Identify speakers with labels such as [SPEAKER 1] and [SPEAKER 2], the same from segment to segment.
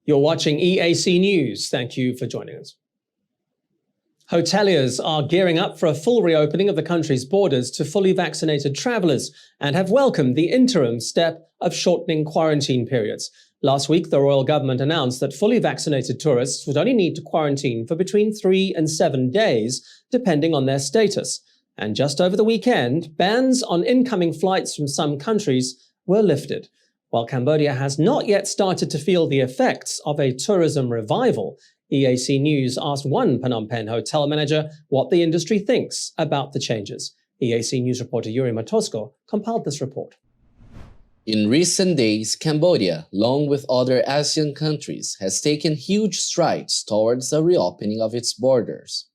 [SPEAKER 1] You're watching EAC News. Thank you for joining us. Hoteliers are gearing up for a full reopening of the country's borders to fully vaccinated travellers and have welcomed the interim step of shortening quarantine periods. Last week, the royal government announced that fully vaccinated tourists would only need to quarantine for between 3 and 7 days, depending on their status. And just over the weekend, bans on incoming flights from some countries were lifted. While Cambodia has not yet started to feel the effects of a tourism revival, EAC News asked one Phnom Penh hotel manager what the industry thinks about the changes. EAC News reporter Yuri Matosko compiled this report.
[SPEAKER 2] In recent days, Cambodia, along with other ASEAN countries, has taken huge strides towards the reopening of its borders.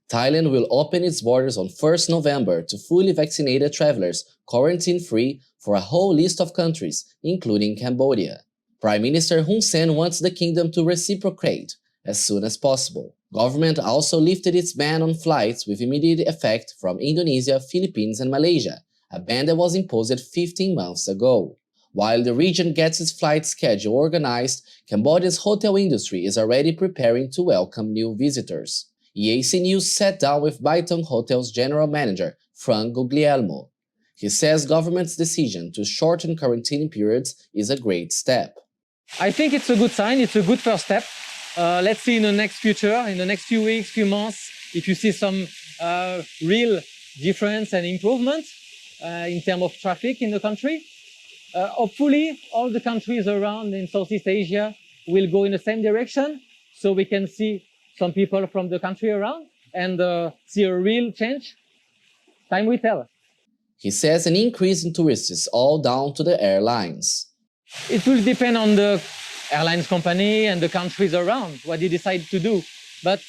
[SPEAKER 2] Thailand will open its borders on 1st November to fully vaccinated travelers quarantine-free for a whole list of countries, including Cambodia. Prime Minister Hun Sen wants the kingdom to reciprocate as soon as possible. Government also lifted its ban on flights with immediate effect from Indonesia, Philippines, and Malaysia, a ban that was imposed 15 months ago. While the region gets its flight schedule organized, Cambodia's hotel industry is already preparing to welcome new visitors. EAC News sat down with Baitong Hotel's general manager, Frank Guglielmo. He says government's decision to shorten quarantine periods is a great step.
[SPEAKER 3] I think it's a good sign, it's a good first step. Let's see in the next future, in the next few weeks, few months, if you see some real difference and improvement in terms of traffic in the country. Hopefully, all the countries around in Southeast Asia will go in the same direction, so we can see some people from the country around and see a real change. Time will tell.
[SPEAKER 2] He says an increase in tourists is all down to the airlines.
[SPEAKER 3] It will depend on the airlines company and the countries around, what they decide to do. But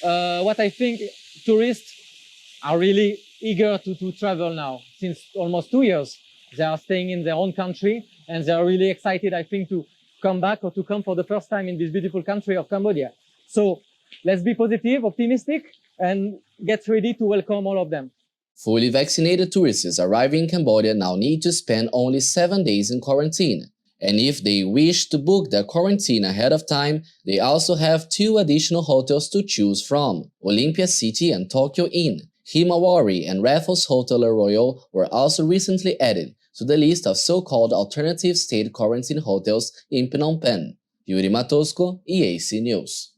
[SPEAKER 3] what I think, tourists are really eager to travel now. Since almost 2 years, they are staying in their own country and they are really excited, I think, to come back or to come for the first time in this beautiful country of Cambodia. So let's be positive, optimistic, and get ready to welcome all of them.
[SPEAKER 2] Fully vaccinated tourists arriving in Cambodia now need to spend only 7 days in quarantine. And if they wish to book their quarantine ahead of time, they also have 2 additional hotels to choose from. Olympia City and Tokyo Inn, Himawari and Raffles Hotel Royal were also recently added to the list of so-called alternative state quarantine hotels in Phnom Penh. Yuri Matosko, EAC News.